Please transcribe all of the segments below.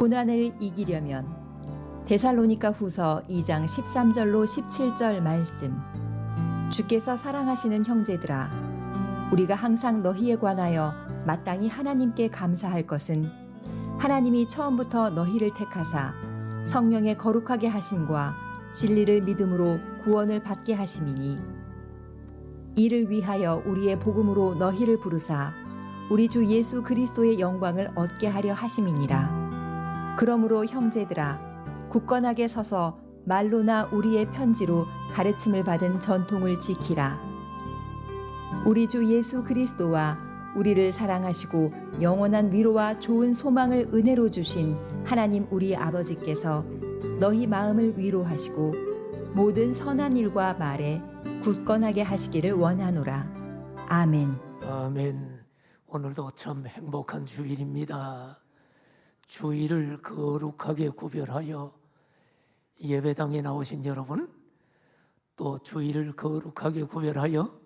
고난을 이기려면 데살로니가 후서 2장 13절로 17절 말씀. 주께서 사랑하시는 형제들아, 우리가 항상 너희에 관하여 마땅히 하나님께 감사할 것은 하나님이 처음부터 너희를 택하사 성령의 거룩하게 하심과 진리를 믿음으로 구원을 받게 하심이니, 이를 위하여 우리의 복음으로 너희를 부르사 우리 주 예수 그리스도의 영광을 얻게 하려 하심이니라. 그러므로 형제들아, 굳건하게 서서 말로나 우리의 편지로 가르침을 받은 전통을 지키라. 우리 주 예수 그리스도와 우리를 사랑하시고 영원한 위로와 좋은 소망을 은혜로 주신 하나님 우리 아버지께서 너희 마음을 위로하시고 모든 선한 일과 말에 굳건하게 하시기를 원하노라. 아멘. 아멘. 오늘도 참 행복한 주일입니다. 주일을 거룩하게 구별하여 예배당에 나오신 여러분, 또 주일을 거룩하게 구별하여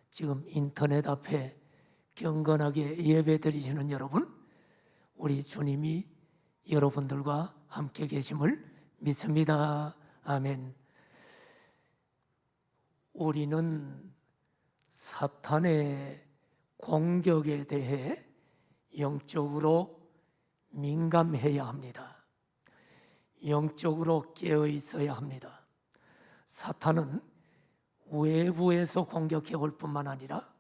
지금 인터넷 앞에 경건하게 예배 드리시는 여러분, 우리 주님이 여러분들과 함께 계심을 믿습니다. 아멘. 우리는 사탄의 공격에 대해 영적으로 민감해야 합니다. 영적으로 깨어 있어야 합니다. 사탄은 외부에서 공격해 올 뿐만 아니라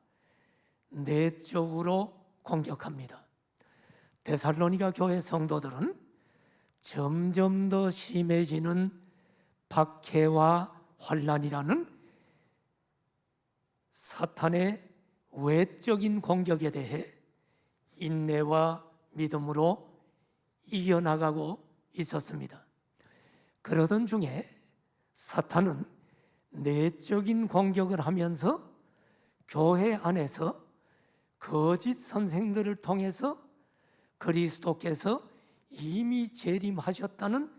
내적으로 공격합니다. 데살로니가 교회 성도들은 점점 더 심해지는 박해와 환난이라는 사탄의 외적인 공격에 대해 인내와 믿음으로 이겨나가고 있었습니다. 그러던 중에 사탄은 내적인 공격을 하면서 교회 안에서 거짓 선생들을 통해서 그리스도께서 이미 재림하셨다는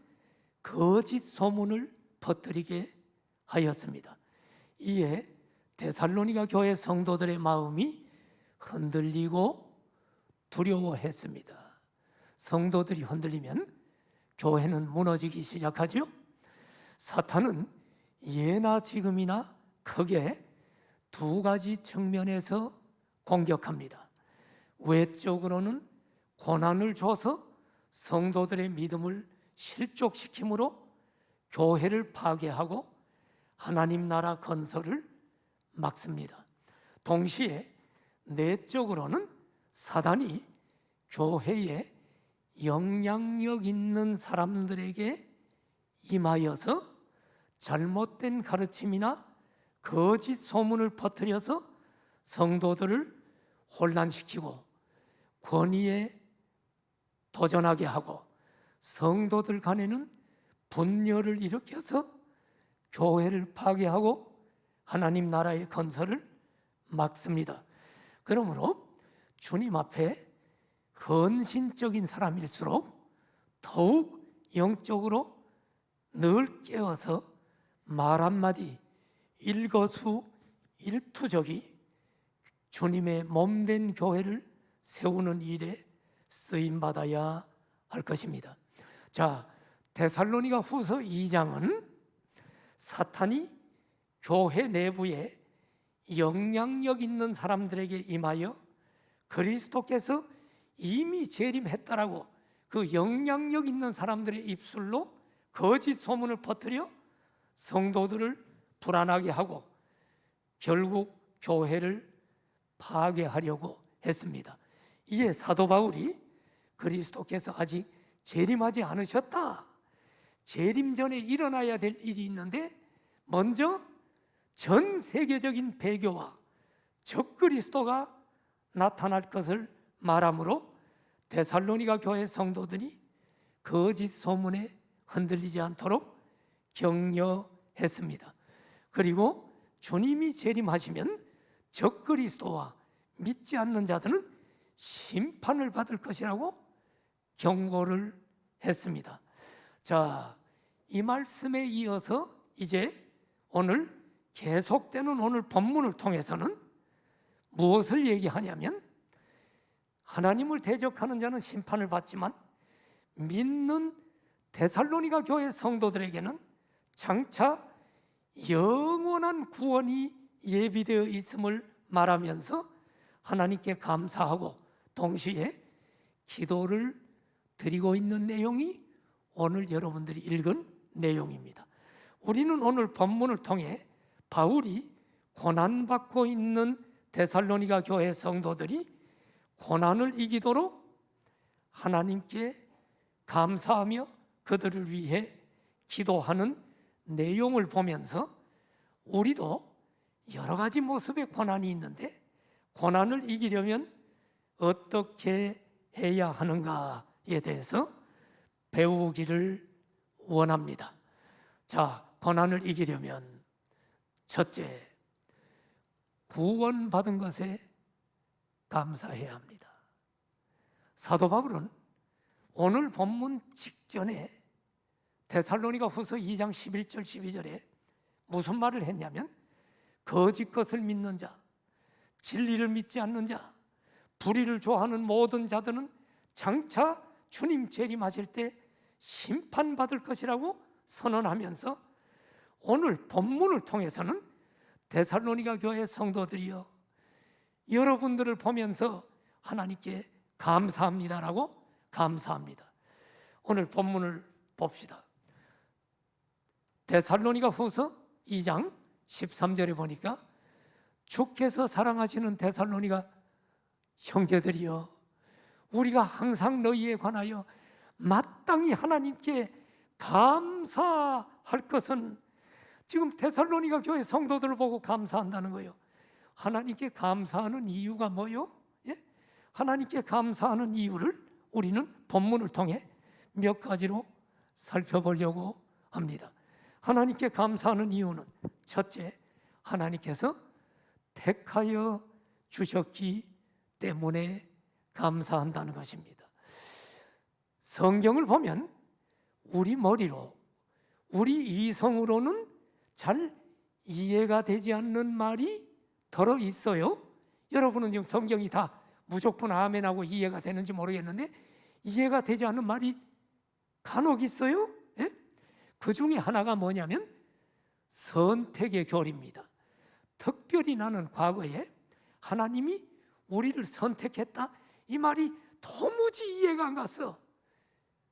거짓 소문을 퍼뜨리게 하였습니다. 이에 데살로니가 교회 성도들의 마음이 흔들리고 두려워했습니다. 성도들이 흔들리면 교회는 무너지기 시작하죠. 사탄은 예나 지금이나 크게 두 가지 측면에서 공격합니다. 외적으로는 고난을 줘서 성도들의 믿음을 실족시킴으로 교회를 파괴하고 하나님 나라 건설을 막습니다. 동시에 내적으로는 사단이 교회에 영향력 있는 사람들에게 임하여서 잘못된 가르침이나 거짓 소문을 퍼뜨려서 성도들을 혼란시키고 권위에 도전하게 하고 성도들 간에는 분열을 일으켜서 교회를 파괴하고 하나님 나라의 건설을 막습니다. 그러므로 주님 앞에 헌신적인 사람일수록 더욱 영적으로 늘 깨어서 말 한마디 일거수일투족이 주님의 몸된 교회를 세우는 일에 쓰임받아야 할 것입니다. 자, 데살로니가 후서 2장은 사탄이 교회 내부에 영향력 있는 사람들에게 임하여 그리스도께서 이미 재림했다라고 그 영향력 있는 사람들의 입술로 거짓 소문을 퍼뜨려 성도들을 불안하게 하고 결국 교회를 파괴하려고 했습니다. 이에 사도 바울이 그리스도께서 아직 재림하지 않으셨다, 재림 전에 일어나야 될 일이 있는데 먼저 전 세계적인 배교와 적그리스도가 나타날 것을 말하므로 데살로니가 교회 성도들이 거짓 소문에 흔들리지 않도록 격려했습니다. 그리고 주님이 재림하시면 적그리스도와 믿지 않는 자들은 심판을 받을 것이라고 경고를 했습니다. 자, 이 말씀에 이어서 이제 오늘 계속되는 오늘 본문을 통해서는 무엇을 얘기하냐면, 하나님을 대적하는 자는 심판을 받지만 믿는 데살로니가 교회 성도들에게는 장차 영원한 구원이 예비되어 있음을 말하면서 하나님께 감사하고 동시에 기도를 드리고 있는 내용이 오늘 여러분들이 읽은 내용입니다. 우리는 오늘 본문을 통해 바울이 고난받고 있는 데살로니가 교회 성도들이 고난을 이기도록 하나님께 감사하며 그들을 위해 기도하는 내용을 보면서 우리도 여러 가지 모습의 고난이 있는데 고난을 이기려면 어떻게 해야 하는가에 대해서 배우기를 원합니다. 자, 고난을 이기려면 첫째, 구원받은 것에 감사해야 합니다. 사도 바울은 오늘 본문 직전에 데살로니가 후서 2장 11절 12절에 무슨 말을 했냐면 거짓 것을 믿는 자, 진리를 믿지 않는 자, 불의를 좋아하는 모든 자들은 장차 주님 재림하실 때 심판받을 것이라고 선언하면서 오늘 본문을 통해서는 데살로니가 교회 성도들이여 여러분들을 보면서 하나님께 감사합니다라고 감사합니다. 오늘 본문을 봅시다. 데살로니가 후서 2장 13절에 보니까 주께서 사랑하시는 데살로니가 형제들이여 우리가 항상 너희에 관하여 마땅히 하나님께 감사할 것은 지금 데살로니가 교회 성도들을 보고 감사한다는 거예요. 하나님께 감사하는 이유가 뭐요? 예? 하나님께 감사하는 이유를 우리는 본문을 통해 몇 가지로 살펴보려고 합니다. 하나님께 감사하는 이유는 첫째, 하나님께서 택하여 주셨기 때문에 감사한다는 것입니다. 성경을 보면 우리 머리로, 우리 이성으로는 잘 이해가 되지 않는 말이 들어 있어요. 여러분은 지금 성경이 다 무조건 아멘하고 이해가 되는지 모르겠는데 이해가 되지 않는 말이 간혹 있어요. 예? 그 중에 하나가 뭐냐면 선택의 교리입니다. 특별히 나는 과거에 하나님이 우리를 선택했다 이 말이 도무지 이해가 안 갔어.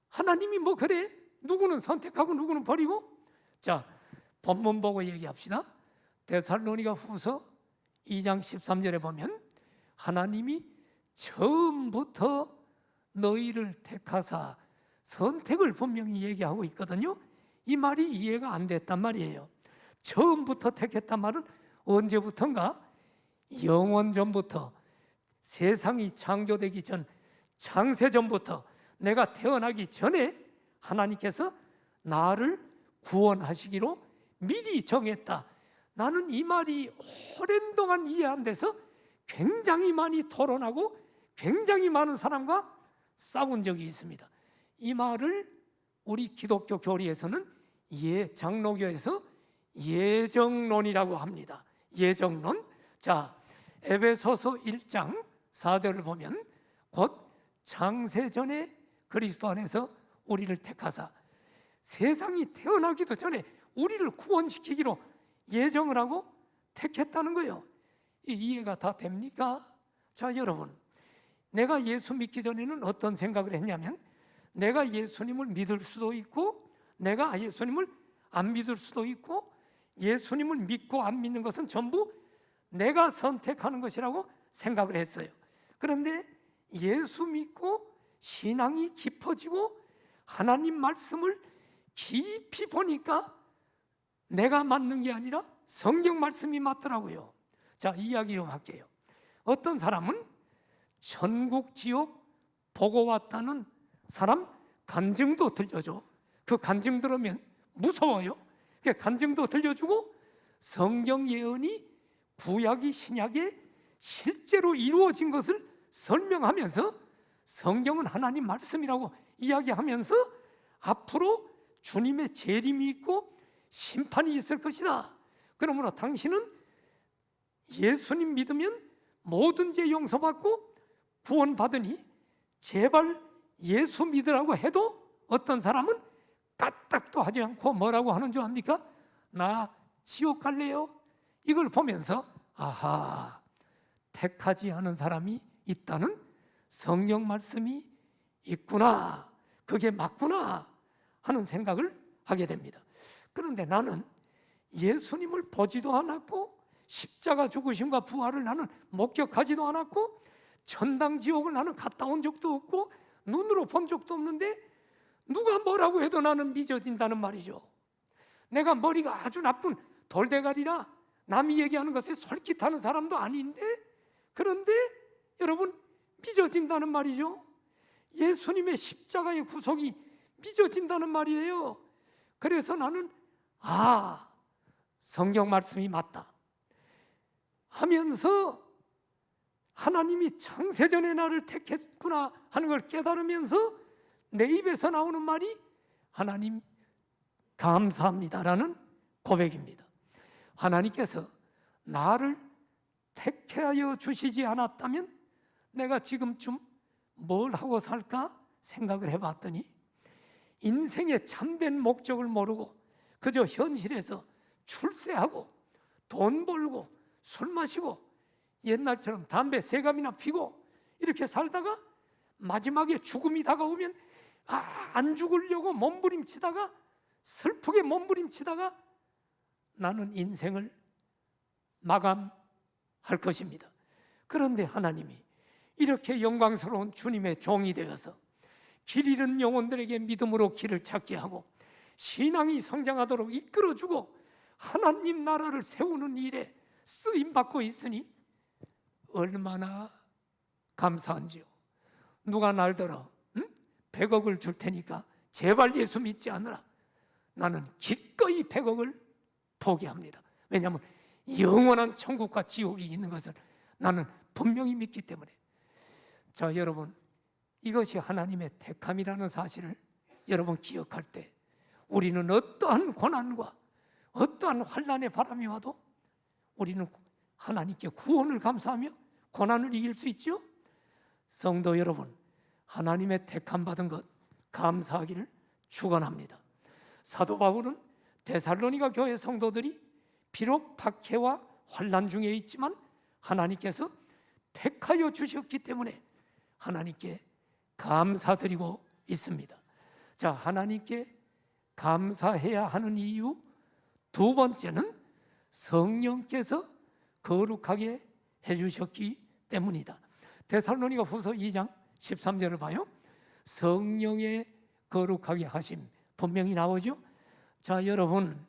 하나님이 뭐 그래? 누구는 선택하고 누구는 버리고? 자, 본문 보고 얘기합시다. 데살로니가 후서 2장 13절에 보면 하나님이 처음부터 너희를 택하사 선택을 분명히 얘기하고 있거든요. 이 말이 이해가 안 됐단 말이에요. 처음부터 택했단 말은 언제부터인가? 영원 전부터, 세상이 창조되기 전, 창세 전부터, 내가 태어나기 전에 하나님께서 나를 구원하시기로 미리 정했다. 나는 이 말이 오랜 동안 이해 안 돼서 굉장히 많이 토론하고 굉장히 많은 사람과 싸운 적이 있습니다. 이 말을 우리 기독교 교리에서는 장로교에서 예정론이라고 합니다. 예정론. 자, 에베소서 1장 4절을 보면 곧 창세전에 그리스도 안에서 우리를 택하사 세상이 태어나기도 전에 우리를 구원시키기로 예정을 하고 택했다는 거예요. 이해가 다 됩니까? 자, 여러분, 내가 예수 믿기 전에는 어떤 생각을 했냐면 내가 예수님을 믿을 수도 있고 내가 예수님을 안 믿을 수도 있고 예수님을 믿고 안 믿는 것은 전부 내가 선택하는 것이라고 생각을 했어요. 그런데 예수 믿고 신앙이 깊어지고 하나님 말씀을 깊이 보니까 내가 맞는 게 아니라 성경 말씀이 맞더라고요. 자, 이야기로 할게요. 어떤 사람은 천국 지옥 보고 왔다는 사람 간증도 들려줘. 그 간증 들으면 무서워요. 그 간증도 들려주고 성경 예언이 구약이 신약에 실제로 이루어진 것을 설명하면서 성경은 하나님 말씀이라고 이야기하면서 앞으로 주님의 재림이 있고 심판이 있을 것이다. 그러므로 당신은 예수님 믿으면 모든 죄 용서받고 구원받으니 제발 예수 믿으라고 해도 어떤 사람은 까딱도 하지 않고 뭐라고 하는 줄 압니까? 나 지옥 갈래요? 이걸 보면서 아하, 택하지 않은 사람이 있다는 성경 말씀이 있구나, 그게 맞구나 하는 생각을 하게 됩니다. 그런데 나는 예수님을 보지도 않았고 십자가 죽으심과 부활을 나는 목격하지도 않았고 천당 지옥을 나는 갔다 온 적도 없고 눈으로 본 적도 없는데 누가 뭐라고 해도 나는 믿어진다는 말이죠. 내가 머리가 아주 나쁜 돌대가리라 남이 얘기하는 것에 솔깃하는 사람도 아닌데, 그런데 여러분 믿어진다는 말이죠. 예수님의 십자가의 구속이 믿어진다는 말이에요. 그래서 나는 성경 말씀이 맞다 하면서 하나님이 창세전에 나를 택했구나 하는 걸 깨달으면서 내 입에서 나오는 말이 하나님 감사합니다라는 고백입니다. 하나님께서 나를 택하여 주시지 않았다면 내가 지금쯤 뭘 하고 살까 생각을 해봤더니 인생의 참된 목적을 모르고 그저 현실에서 출세하고 돈 벌고 술 마시고 옛날처럼 담배 세 갑이나 피고 이렇게 살다가 마지막에 죽음이 다가오면 안 죽으려고 몸부림치다가 슬프게 몸부림치다가 나는 인생을 마감할 것입니다. 그런데 하나님이 이렇게 영광스러운 주님의 종이 되어서 길 잃은 영혼들에게 믿음으로 길을 찾게 하고 신앙이 성장하도록 이끌어주고 하나님 나라를 세우는 일에 쓰임받고 있으니 얼마나 감사한지요. 누가 날더러 100억을 줄 테니까 제발 예수 믿지 않으라. 나는 기꺼이 100억을 포기합니다. 왜냐하면 영원한 천국과 지옥이 있는 것을 나는 분명히 믿기 때문에. 자, 여러분, 이것이 하나님의 택함이라는 사실을 여러분 기억할 때 우리는 어떠한 고난과 어떠한 환난의 바람이 와도 우리는 하나님께 구원을 감사하며 고난을 이길 수 있죠. 성도 여러분, 하나님의 택함 받은 것 감사하기를 축원합니다. 사도 바울은 데살로니가 교회 성도들이 비록 박해와 환난 중에 있지만 하나님께서 택하여 주셨기 때문에 하나님께 감사드리고 있습니다. 자, 하나님께 감사해야 하는 이유 두 번째는 성령께서 거룩하게 해주셨기 때문이다. 데살로니가 후서 2장 13절을 봐요. 성령의 거룩하게 하심 분명히 나오죠. 자, 여러분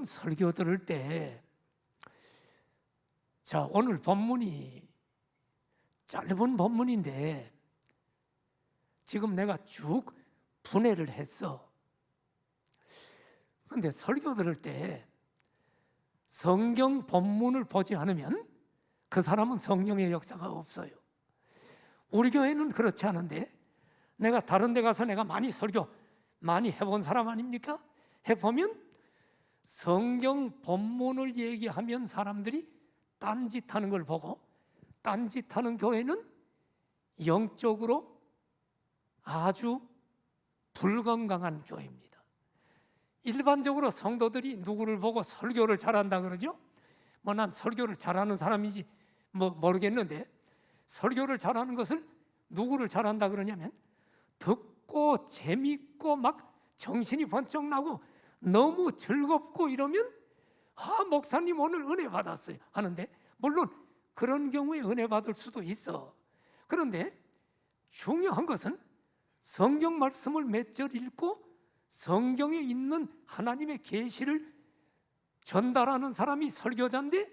설교 들을 때, 자, 오늘 본문이 짧은 본문인데 지금 내가 쭉 분해를 했어. 그런데 설교 들을 때 성경 본문을 보지 않으면 그 사람은 성령의 역사가 없어요. 우리 교회는 그렇지 않은데 내가 다른 데 가서 내가 많이 설교 많이 해본 사람 아닙니까? 해보면 성경 본문을 얘기하면 사람들이 딴짓하는 걸 보고 딴짓하는 교회는 영적으로 아주 불건강한 교회입니다. 일반적으로 성도들이 누구를 보고 설교를 잘한다 그러죠? 난 설교를 잘하는 사람인지 모르겠는데 설교를 잘하는 것을 누구를 잘한다 그러냐면 듣고 재밌고 막 정신이 번쩍 나고 너무 즐겁고 이러면 목사님 오늘 은혜 받았어요 하는데, 물론 그런 경우에 은혜 받을 수도 있어. 그런데 중요한 것은 성경 말씀을 몇 절 읽고 성경에 있는 하나님의 계시를 전달하는 사람이 설교자인데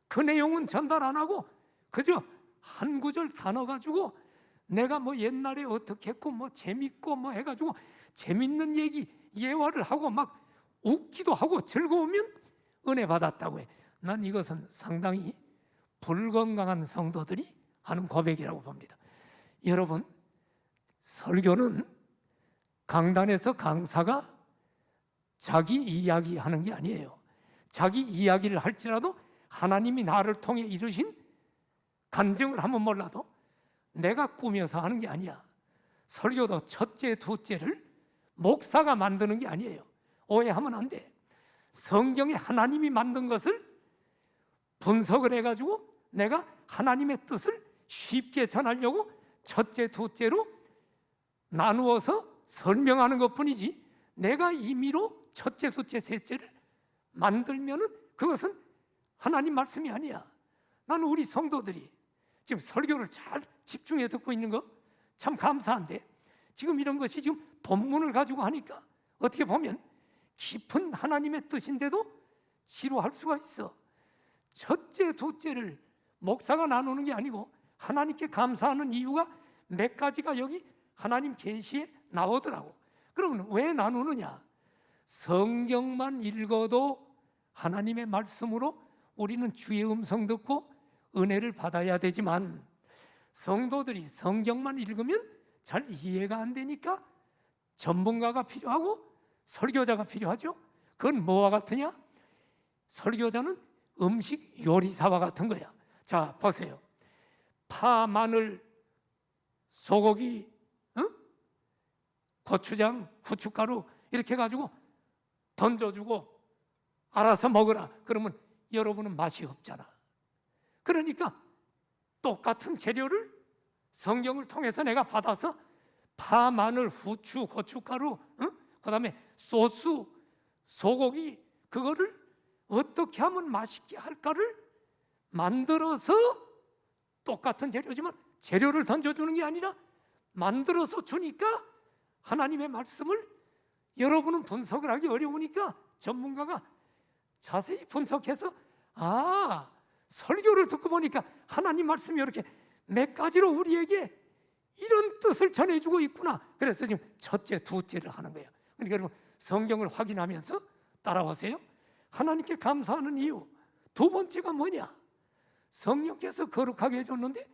그 내용은 전달 안 하고 그저 한 구절 단어 가지고 내가 옛날에 어떻게 했고 재밌고 해가지고 재밌는 얘기 예화를 하고 막 웃기도 하고 즐거우면 은혜 받았다고 해. 난 이것은 상당히 불건강한 성도들이 하는 고백이라고 봅니다. 여러분, 설교는 강단에서 강사가 자기 이야기하는 게 아니에요. 자기 이야기를 할지라도 하나님이 나를 통해 이루신 간증을 하면 몰라도 내가 꾸며서 하는 게 아니야. 설교도 첫째, 둘째를 목사가 만드는 게 아니에요. 오해하면 안 돼. 성경에 하나님이 만든 것을 분석을 해가지고 내가 하나님의 뜻을 쉽게 전하려고 첫째, 둘째로 나누어서 설명하는 것뿐이지, 내가 임의로 첫째, 둘째, 셋째를 만들면은 그것은 하나님 말씀이 아니야. 나는 우리 성도들이 지금 설교를 잘 집중해 듣고 있는 거 참 감사한데, 지금 이런 것이 지금 본문을 가지고 하니까 어떻게 보면 깊은 하나님의 뜻인데도 지루할 수가 있어. 첫째, 둘째를 목사가 나누는 게 아니고 하나님께 감사하는 이유가 몇 가지가 여기 하나님 계시에 나오더라고. 그러면 왜 나누느냐? 성경만 읽어도 하나님의 말씀으로 우리는 주의 음성 듣고 은혜를 받아야 되지만, 성도들이 성경만 읽으면 잘 이해가 안 되니까 전문가가 필요하고 설교자가 필요하죠. 그건 뭐와 같으냐? 설교자는 음식 요리사와 같은 거야. 자, 보세요. 파, 마늘, 소고기, 고추장, 후춧가루 이렇게 가지고 던져주고 알아서 먹으라. 그러면 여러분은 맛이 없잖아. 그러니까 똑같은 재료를 성경을 통해서 내가 받아서 파, 마늘, 후추, 고춧가루, 그다음에 소스, 소고기, 그거를 어떻게 하면 맛있게 할까를 만들어서, 똑같은 재료지만 재료를 던져주는 게 아니라 만들어서 주니까 하나님의 말씀을 여러분은 분석을 하기 어려우니까 전문가가 자세히 분석해서, 아, 설교를 듣고 보니까 하나님 말씀이 이렇게 몇 가지로 우리에게 이런 뜻을 전해주고 있구나. 그래서 지금 첫째, 둘째를 하는 거예요. 그러니까 여러분 성경을 확인하면서 따라오세요. 하나님께 감사하는 이유 두 번째가 뭐냐? 성령께서 거룩하게 해줬는데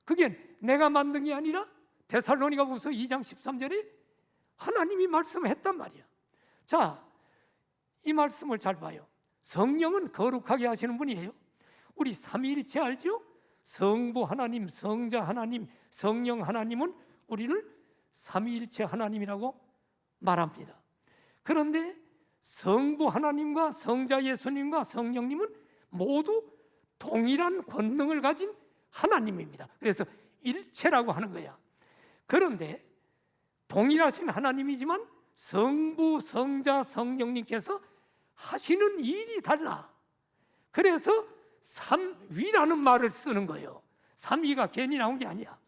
그게 내가 만든 게 아니라 데살로니가후서 2장 13절에 하나님이 말씀했단 말이야. 자, 이 말씀을 잘 봐요. 성령은 거룩하게 하시는 분이에요. 우리 삼위일체 알죠? 성부 하나님, 성자 하나님, 성령 하나님은 우리를 삼위일체 하나님이라고 말합니다. 그런데 성부 하나님과 성자 예수님과 성령님은 모두 동일한 권능을 가진 하나님입니다. 그래서 일체라고 하는 거야. 그런데 동일하신 하나님이지만 성부, 성자, 성령님께서 하시는 일이 달라. 그래서 삼위라는 말을 쓰는 거예요. 삼위가 괜히 나온 게 아니야.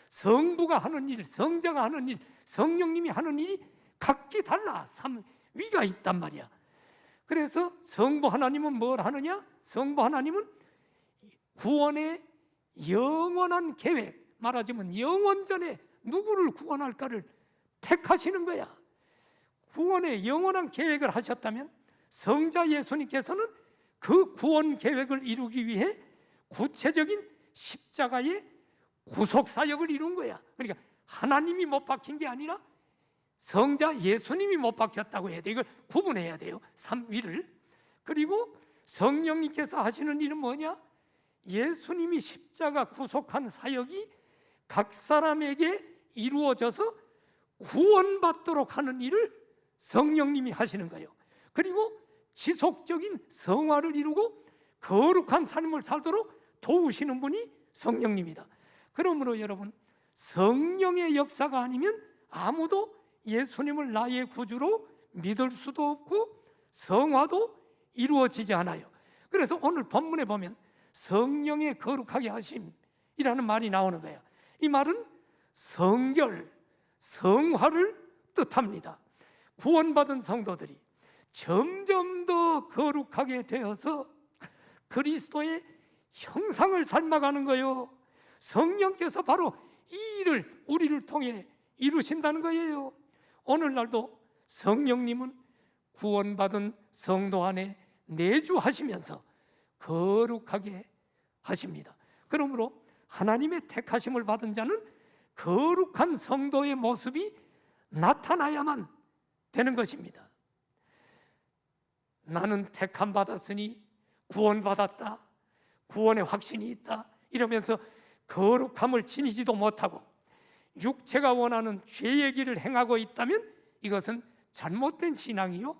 성부가 하는 일, 성자가 하는 일, 성령님이 하는 일이 각기 달라. 삼위가 있단 말이야. 그래서 성부 하나님은 뭘 하느냐? 성부 하나님은 구원의 영원한 계획, 말하자면 영원전에 누구를 구원할까를 택하시는 거야. 구원의 영원한 계획을 하셨다면 성자 예수님께서는 그 구원 계획을 이루기 위해 구체적인 십자가의 구속 사역을 이룬 거야. 그러니까 하나님이 못 박힌 게 아니라 성자 예수님이 못 박혔다고 해야 돼. 이걸 구분해야 돼요. 삼위를. 그리고 성령님께서 하시는 일은 뭐냐? 예수님이 십자가 구속한 사역이 각 사람에게 이루어져서 구원받도록 하는 일을 성령님이 하시는 거예요. 그리고 지속적인 성화를 이루고 거룩한 삶을 살도록 도우시는 분이 성령님이다. 그러므로 여러분, 성령의 역사가 아니면 아무도 예수님을 나의 구주로 믿을 수도 없고 성화도 이루어지지 않아요. 그래서 오늘 본문에 보면 성령의 거룩하게 하심이라는 말이 나오는 거예요. 이 말은 성결, 성화를 뜻합니다. 구원받은 성도들이 점점 더 거룩하게 되어서 그리스도의 형상을 닮아가는 거예요. 성령께서 바로 이 일을 우리를 통해 이루신다는 거예요. 오늘날도 성령님은 구원받은 성도 안에 내주하시면서 거룩하게 하십니다. 그러므로 하나님의 택하심을 받은 자는 거룩한 성도의 모습이 나타나야만 되는 것입니다. 나는 택함 받았으니 구원받았다, 구원의 확신이 있다 이러면서 거룩함을 지니지도 못하고 육체가 원하는 죄의 길을 행하고 있다면 이것은 잘못된 신앙이요,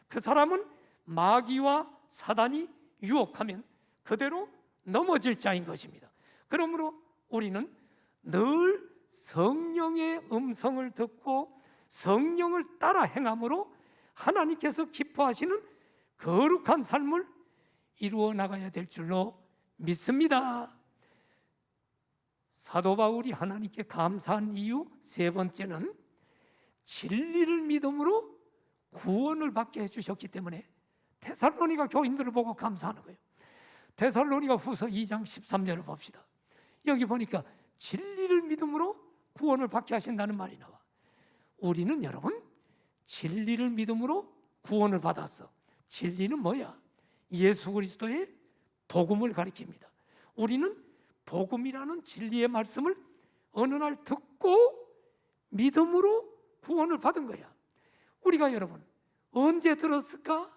그 사람은 마귀와 사단이 유혹하면 그대로 넘어질 자인 것입니다. 그러므로 우리는 늘 성령의 음성을 듣고 성령을 따라 행함으로 하나님께서 기뻐하시는 거룩한 삶을 이루어 나가야 될 줄로 믿습니다. 사도 바울이 하나님께 감사한 이유 세 번째는 진리를 믿음으로 구원을 받게 해주셨기 때문에 데살로니가 교인들을 보고 감사하는 거예요. 데살로니가 후서 2장 13절을 봅시다. 여기 보니까 진리를 믿음으로 구원을 받게 하신다는 말이 나와. 우리는 여러분 진리를 믿음으로 구원을 받았어. 진리는 뭐야? 예수 그리스도의 복음을 가리킵니다. 우리는 복음이라는 진리의 말씀을 어느 날 듣고 믿음으로 구원을 받은 거야. 우리가 여러분 언제 들었을까?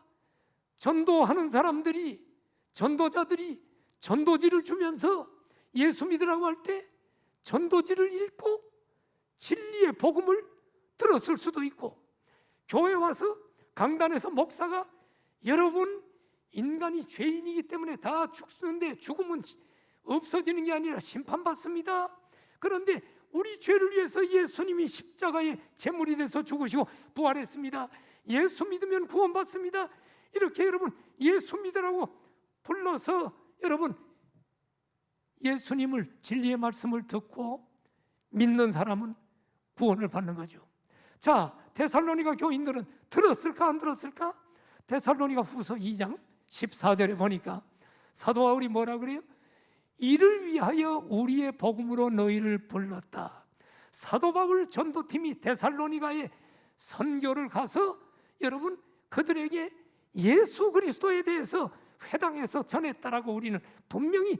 전도하는 사람들이, 전도자들이 전도지를 주면서 예수 믿으라고 할 때 전도지를 읽고 진리의 복음을 들었을 수도 있고, 교회 와서 강단에서 목사가 여러분 인간이 죄인이기 때문에 다 죽는데 죽으면 없어지는 게 아니라 심판받습니다. 그런데 우리 죄를 위해서 예수님이 십자가의 제물이 돼서 죽으시고 부활했습니다. 예수 믿으면 구원받습니다. 이렇게 여러분 예수 믿으라고 불러서 여러분 예수님을 진리의 말씀을 듣고 믿는 사람은 구원을 받는 거죠. 자, 데살로니가 교인들은 들었을까 안 들었을까? 데살로니가 후서 2장 14절에 보니까 사도 바울이 뭐라 그래요? 이를 위하여 우리의 복음으로 너희를 불렀다. 사도 바울 전도팀이 데살로니가에 선교를 가서 여러분 그들에게 예수 그리스도에 대해서 회당에서 전했다라고 우리는 분명히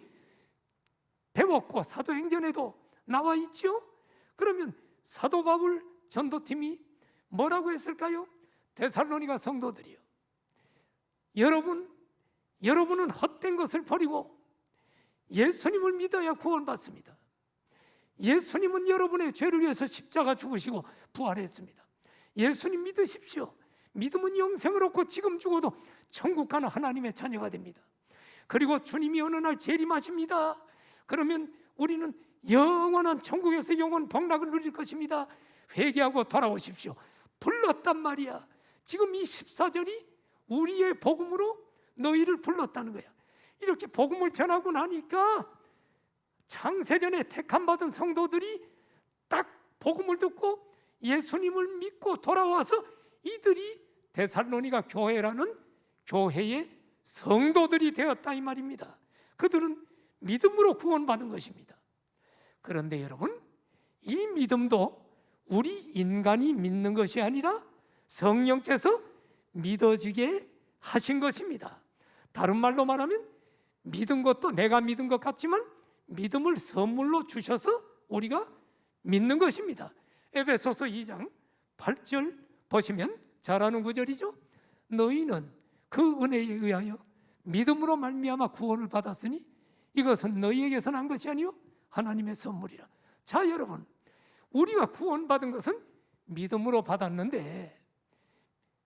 배웠고 사도행전에도 나와 있죠. 그러면 사도 바울 전도팀이 뭐라고 했을까요? 데살로니가 성도들이요, 여러분은 헛된 것을 버리고 예수님을 믿어야 구원받습니다. 예수님은 여러분의 죄를 위해서 십자가 죽으시고 부활했습니다. 예수님 믿으십시오. 믿음은 영생을 얻고 지금 죽어도 천국 가는 하나님의 자녀가 됩니다. 그리고 주님이 어느 날 재림하십니다. 그러면 우리는 영원한 천국에서 영원 복락을 누릴 것입니다. 회개하고 돌아오십시오. 불렀단 말이야. 지금 이 14절이 우리의 복음으로 너희를 불렀다는 거야. 이렇게 복음을 전하고 나니까 창세전에 택함받은 성도들이 딱 복음을 듣고 예수님을 믿고 돌아와서 이들이 데살로니가 교회라는 교회의 성도들이 되었다 이 말입니다. 그들은 믿음으로 구원받은 것입니다. 그런데 여러분, 이 믿음도 우리 인간이 믿는 것이 아니라 성령께서 믿어지게 하신 것입니다. 다른 말로 말하면 믿은 것도 내가 믿은 것 같지만 믿음을 선물로 주셔서 우리가 믿는 것입니다. 에베소서 2장 8절 보시면 잘 아는 구절이죠. 너희는 그 은혜에 의하여 믿음으로 말미암아 구원을 받았으니 이것은 너희에게서 난 것이 아니요 하나님의 선물이라. 자, 여러분, 우리가 구원받은 것은 믿음으로 받았는데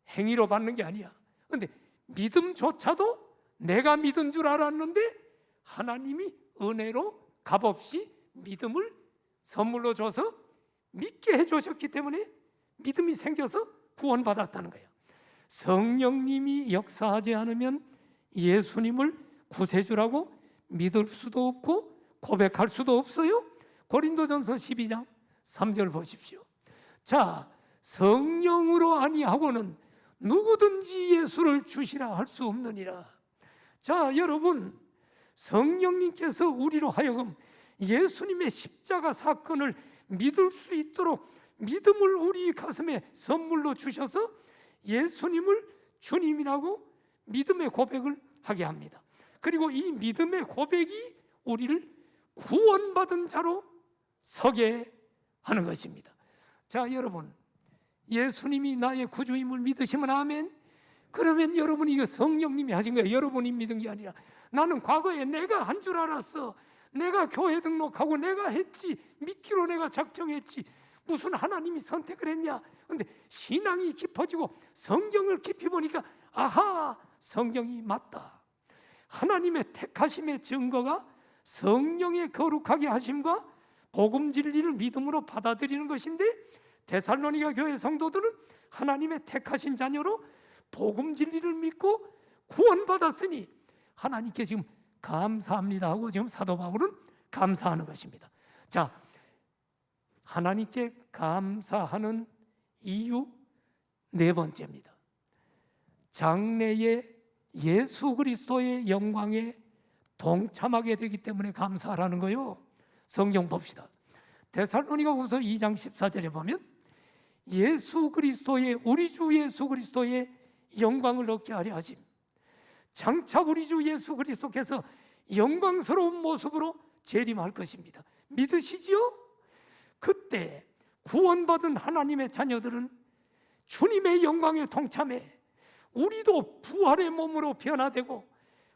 행위로 받는 게 아니야. 그런데 믿음조차도 내가 믿은 줄 알았는데 하나님이 은혜로 값없이 믿음을 선물로 줘서 믿게 해주셨기 때문에 믿음이 생겨서 구원받았다는 거예요. 성령님이 역사하지 않으면 예수님을 구세주라고 믿을 수도 없고 고백할 수도 없어요. 고린도전서 12장 3절 보십시오. 자, 성령으로 아니하고는 누구든지 예수를 주시라 할 수 없느니라. 자, 여러분, 성령님께서 우리로 하여금 예수님의 십자가 사건을 믿을 수 있도록 믿음을 우리 가슴에 선물로 주셔서 예수님을 주님이라고 믿음의 고백을 하게 합니다. 그리고 이 믿음의 고백이 우리를 구원받은 자로 서게 하는 것입니다. 자, 여러분, 예수님이 나의 구주임을 믿으시면 아멘. 그러면 여러분이 이거 성령님이 하신 거예요. 여러분이 믿은 게 아니라 나는 과거에 내가 한 줄 알았어. 내가 교회 등록하고 내가 했지, 믿기로 내가 작정했지, 무슨 하나님이 선택을 했냐. 근데 신앙이 깊어지고 성경을 깊이 보니까 아하, 성경이 맞다. 하나님의 택하심의 증거가 성령의 거룩하게 하심과 복음 진리를 믿음으로 받아들이는 것인데, 데살로니가 교회 성도들은 하나님의 택하신 자녀로 복음 진리를 믿고 구원받았으니 하나님께 지금 감사합니다 하고 지금 사도 바울은 감사하는 것입니다. 자, 하나님께 감사하는 이유 네 번째입니다. 장래의 예수 그리스도의 영광에 동참하게 되기 때문에 감사하라는 거요. 성경 봅시다. 데살로니가후서 2장 14절에 보면 예수 그리스도의, 우리 주 예수 그리스도의 영광을 얻게 하려 하심. 장차 우리 주 예수 그리스도께서 영광스러운 모습으로 재림할 것입니다. 믿으시지요? 그때 구원받은 하나님의 자녀들은 주님의 영광에 동참해 우리도 부활의 몸으로 변화되고,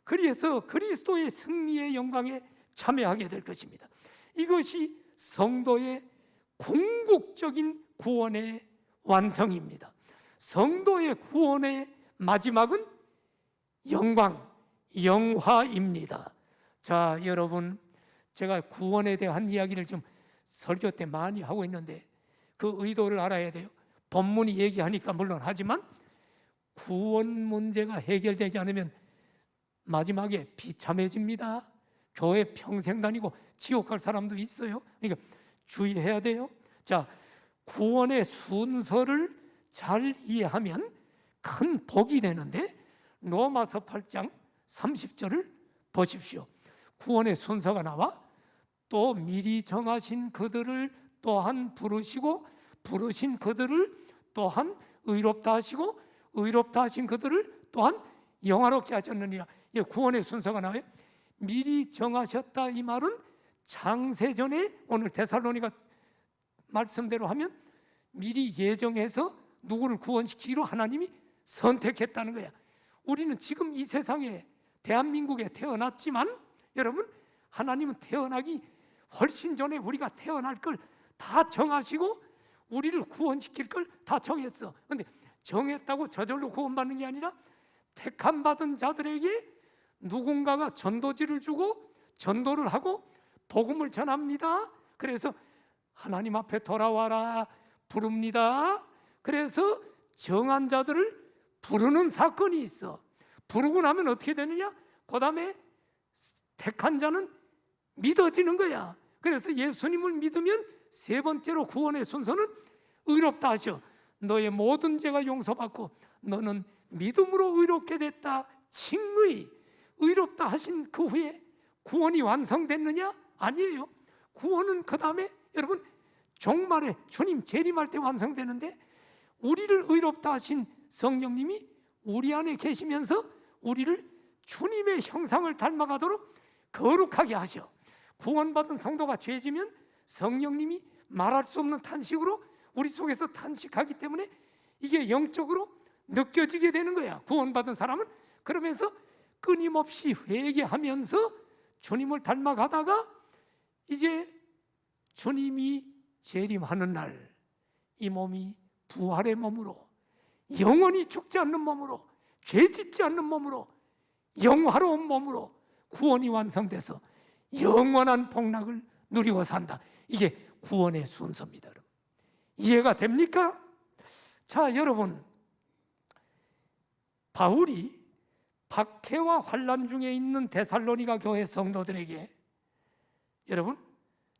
그래서 그리스도의 승리의 영광에 참여하게 될 것입니다. 이것이 성도의 궁극적인 구원의 완성입니다. 성도의 구원의 마지막은 영광, 영화입니다. 자, 여러분, 제가 구원에 대한 이야기를 지금 설교 때 많이 하고 있는데 그 의도를 알아야 돼요. 본문이 얘기하니까 물론 하지만 구원 문제가 해결되지 않으면 마지막에 비참해집니다. 교회 평생 다니고 지옥 갈 사람도 있어요. 그러니까 주의해야 돼요. 자, 구원의 순서를 잘 이해하면 큰 복이 되는데, 로마서 8장 30절을 보십시오. 구원의 순서가 나와 또 미리 정하신 그들을 또한 부르시고, 부르신 그들을 또한 의롭다 하시고, 의롭다 하신 그들을 또한 영화롭게 하셨느니라. 구원의 순서가 나와요. 미리 정하셨다, 이 말은 창세전에, 오늘 데살로니가 말씀대로 하면 미리 예정해서 누구를 구원시키기로 하나님이 선택했다는 거야. 우리는 지금 이 세상에, 대한민국에 태어났지만 여러분, 하나님은 태어나기 훨씬 전에 우리가 태어날 걸 다 정하시고 우리를 구원시킬 걸 다 정했어. 그런데 정했다고 저절로 구원받는 게 아니라 택함 받은 자들에게 누군가가 전도지를 주고 전도를 하고 복음을 전합니다. 그래서 하나님 앞에 돌아와라 부릅니다. 그래서 정한 자들을 부르는 사건이 있어. 부르고 나면 어떻게 되느냐? 그 다음에 택한 자는 믿어지는 거야. 그래서 예수님을 믿으면 세 번째로 구원의 순서는 의롭다 하셔. 너의 모든 죄가 용서받고 너는 믿음으로 의롭게 됐다. 칭의, 의롭다 하신 그 후에 구원이 완성됐느냐? 아니에요. 구원은 그 다음에 여러분 종말에 주님 재림할 때 완성되는데, 우리를 의롭다 하신 성령님이 우리 안에 계시면서 우리를 주님의 형상을 닮아가도록 거룩하게 하셔. 구원받은 성도가 죄지면 성령님이 말할 수 없는 탄식으로 우리 속에서 탄식하기 때문에 이게 영적으로 느껴지게 되는 거야. 구원받은 사람은 그러면서 끊임없이 회개하면서 주님을 닮아가다가 이제 주님이 재림하는 날 이 몸이 부활의 몸으로, 영원히 죽지 않는 몸으로, 죄짓지 않는 몸으로, 영화로운 몸으로 구원이 완성돼서 영원한 복락을 누리고 산다. 이게 구원의 순서입니다. 여러분, 이해가 됩니까? 자, 여러분, 바울이 박해와 환난 중에 있는 데살로니가 교회 성도들에게, 여러분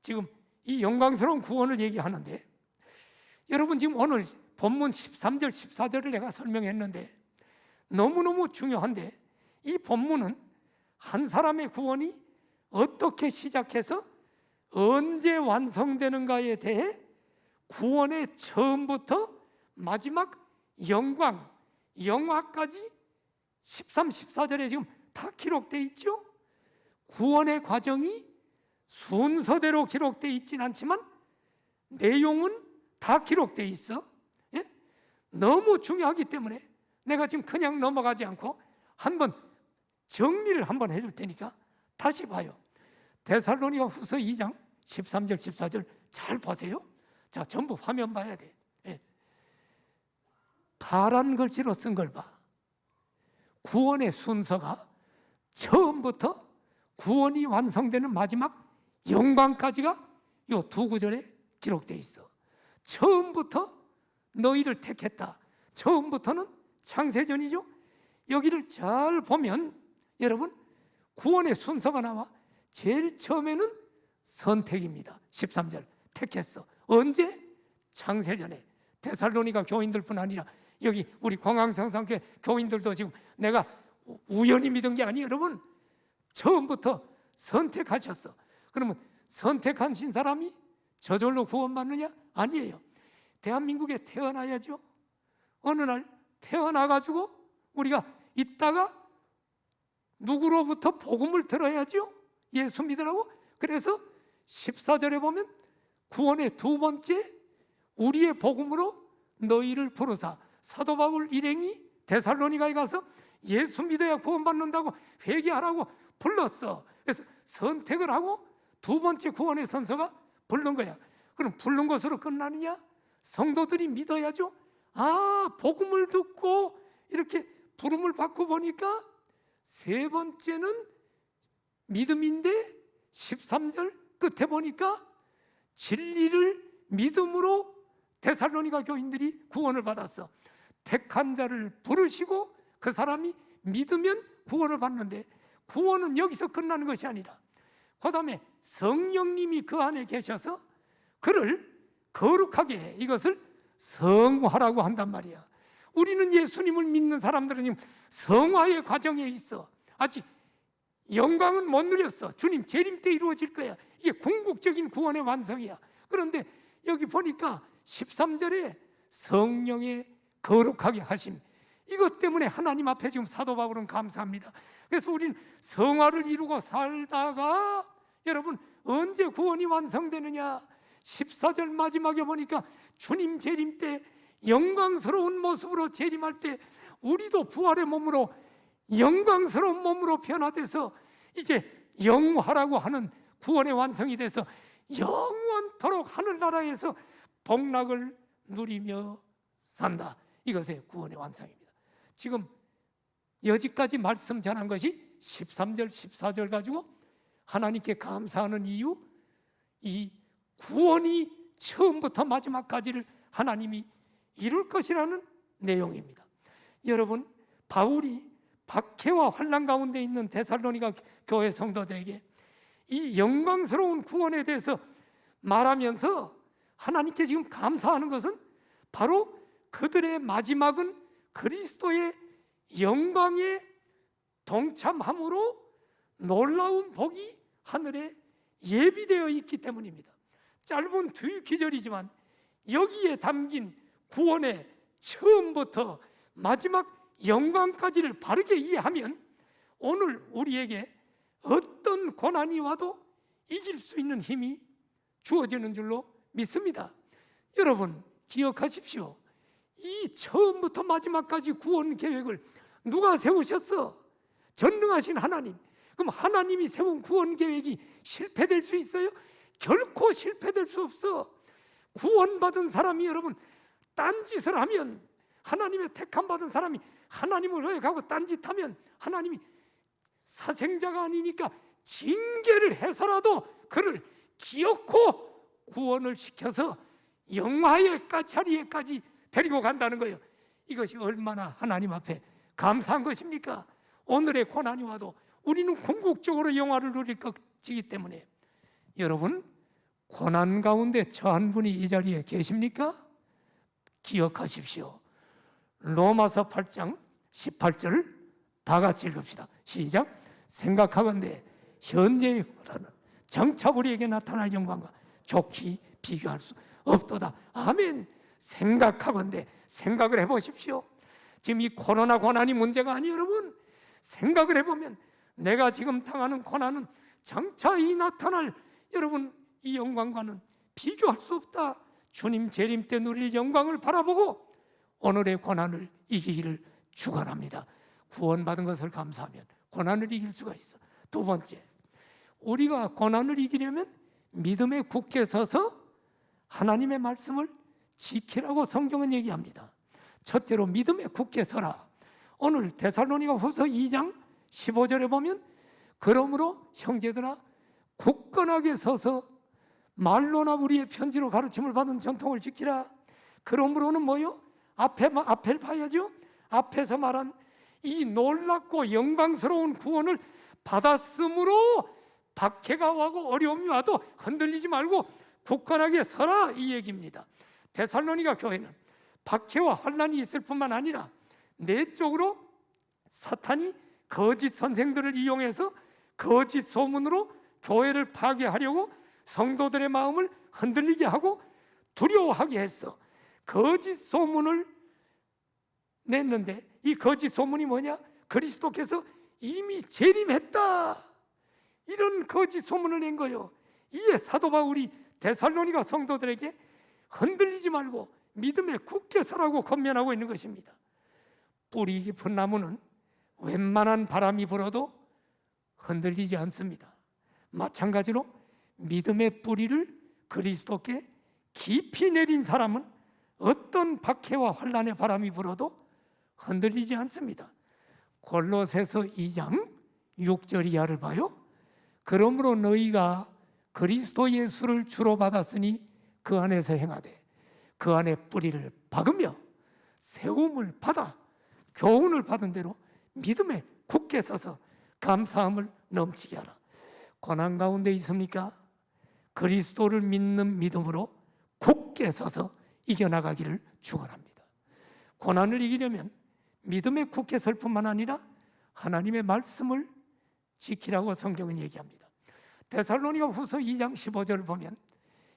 지금 이 영광스러운 구원을 얘기하는데, 여러분 지금 오늘 본문 13절 14절을 내가 설명했는데 너무너무 중요한데, 이 본문은 한 사람의 구원이 어떻게 시작해서 언제 완성되는가에 대해 구원의 처음부터 마지막 영광, 영화까지 13, 14절에 지금 다 기록되어 있죠. 구원의 과정이 순서대로 기록되어 있진 않지만 내용은 다 기록되어 있어. 예? 너무 중요하기 때문에 내가 지금 그냥 넘어가지 않고 한번 정리를 한번 해줄 테니까 다시 봐요. 데살로니가 후서 2장 13절 14절 잘 보세요. 자, 전부 화면 봐야 돼. 예. 파란 글씨로 쓴 걸 봐. 구원의 순서가 처음부터 구원이 완성되는 마지막 영광까지가 이 두 구절에 기록되어 있어. 처음부터 너희를 택했다. 처음부터는 창세전이죠. 여기를 잘 보면 여러분 구원의 순서가 나와. 제일 처음에는 선택입니다. 13절 택했어. 언제? 창세전에. 데살로니가 교인들뿐 아니라 여기 우리 광항성상교회 교인들도 지금 내가 우연히 믿은 게 아니에요. 여러분 처음부터 선택하셨어. 그러면 선택하신 사람이 저절로 구원받느냐? 아니에요. 대한민국에 태어나야죠. 어느 날 태어나가지고 우리가 있다가 누구로부터 복음을 들어야죠. 예수 믿으라고. 그래서 14절에 보면 구원의 두 번째 우리의 복음으로 너희를 부르사. 사도 바울 일행이 데살로니가에 가서 예수 믿어야 구원받는다고 회개하라고 불렀어. 그래서 선택을 하고 두 번째 구원의 선서가 부른 거야. 그럼 부른 것으로 끝나느냐? 성도들이 믿어야죠. 아, 복음을 듣고 이렇게 부름을 받고 보니까 세 번째는 믿음인데 13절 끝에 보니까 진리를 믿음으로 데살로니가 교인들이 구원을 받았어. 택한 자를 부르시고 그 사람이 믿으면 구원을 받는데 구원은 여기서 끝나는 것이 아니라 그 다음에 성령님이 그 안에 계셔서 그를 거룩하게 이것을 성화라고 한단 말이야. 우리는 예수님을 믿는 사람들은 지금 성화의 과정에 있어. 아직 영광은 못 누렸어. 주님 재림 때 이루어질 거야. 이게 궁극적인 구원의 완성이야. 그런데 여기 보니까 13절에 성령의 거룩하게 하심, 이것 때문에 하나님 앞에 지금 사도 바울은 감사합니다. 그래서 우리는 성화를 이루고 살다가 여러분 언제 구원이 완성되느냐? 14절 마지막에 보니까 주님 재림 때 영광스러운 모습으로 재림할 때 우리도 부활의 몸으로 영광스러운 몸으로 변화돼서 이제 영화라고 하는 구원의 완성이 돼서 영원토록 하늘나라에서 복락을 누리며 산다. 이것이 구원의 완성입니다. 지금 여기까지 말씀 전한 것이 13절 14절 가지고 하나님께 감사하는 이유, 이 구원이 처음부터 마지막까지를 하나님이 이룰 것이라는 내용입니다. 여러분, 바울이 박해와 환난 가운데 있는 데살로니가 교회 성도들에게 이 영광스러운 구원에 대해서 말하면서 하나님께 지금 감사하는 것은 바로 그들의 마지막은 그리스도의 영광에 동참함으로 놀라운 복이 하늘에 예비되어 있기 때문입니다. 짧은 두 기절이지만 여기에 담긴 구원의 처음부터 마지막 영광까지를 바르게 이해하면 오늘 우리에게 어떤 고난이 와도 이길 수 있는 힘이 주어지는 줄로 믿습니다. 여러분 기억하십시오. 이 처음부터 마지막까지 구원 계획을 누가 세우셨어? 전능하신 하나님. 그럼 하나님이 세운 구원 계획이 실패될 수 있어요? 결코 실패될 수 없어. 구원받은 사람이 여러분 딴짓을 하면, 하나님의 택함 받은 사람이 하나님을 어겨가고 딴짓하면 하나님이 사생자가 아니니까 징계를 해서라도 그를 기어코 구원을 시켜서 영화의 자리에까지 데리고 간다는 거예요. 이것이 얼마나 하나님 앞에 감사한 것입니까? 오늘의 고난이 와도 우리는 궁극적으로 영화를 누릴 것이기 때문에 여러분 고난 가운데 처한 분이 이 자리에 계십니까? 기억하십시오. 로마서 8장 18절을 다 같이 읽읍시다. 시작. 생각하건대 현재의 고난은 정차 우리에게 나타날 영광과 좋게 비교할 수 없도다. 아멘. 생각하건대, 생각을 해보십시오. 지금 이 코로나 고난이 문제가 아니에요. 여러분 생각을 해보면 내가 지금 당하는 고난은 장차 이 나타날 여러분 이 영광과는 비교할 수 없다. 주님 재림 때 누릴 영광을 바라보고 오늘의 고난을 이기기를 축원합니다. 구원받은 것을 감사하면 고난을 이길 수가 있어. 두 번째, 우리가 고난을 이기려면 믿음에 굳게 서서 하나님의 말씀을 지키라고 성경은 얘기합니다. 첫째로 믿음에 굳게 서라. 오늘 데살로니가 후서 2장 15절에 보면 그러므로 형제들아 굳건하게 서서 말로나 우리의 편지로 가르침을 받은 전통을 지키라. 그러므로는 뭐요? 앞을 봐야죠. 앞에서 말한 이 놀랍고 영광스러운 구원을 받았으므로 박해가 와고 어려움이 와도 흔들리지 말고 굳건하게 서라, 이 얘기입니다. 데살로니가 교회는 박해와 환난이 있을 뿐만 아니라 내적으로 사탄이 거짓 선생들을 이용해서 거짓 소문으로 교회를 파괴하려고 성도들의 마음을 흔들리게 하고 두려워하게 했어. 거짓 소문을 냈는데 이 거짓 소문이 뭐냐? 그리스도께서 이미 재림했다, 이런 거짓 소문을 낸 거예요. 이에 사도 바울이 데살로니가 성도들에게 흔들리지 말고 믿음에 굳게 서라고 권면하고 있는 것입니다. 뿌리 깊은 나무는 웬만한 바람이 불어도 흔들리지 않습니다. 마찬가지로 믿음의 뿌리를 그리스도께 깊이 내린 사람은 어떤 박해와 환난의 바람이 불어도 흔들리지 않습니다. 골로새서 2장 6절 이하를 봐요. 그러므로 너희가 그리스도 예수를 주로 받았으니 그 안에서 행하되 그 안에 뿌리를 박으며 세움을 받아 교훈을 받은 대로 믿음에 굳게 서서 감사함을 넘치게 하라. 고난 가운데 있습니까? 그리스도를 믿는 믿음으로 굳게 서서 이겨나가기를 축원합니다. 고난을 이기려면 믿음에 굳게 설 뿐만 아니라 하나님의 말씀을 지키라고 성경은 얘기합니다. 데살로니가 후서 2장 15절을 보면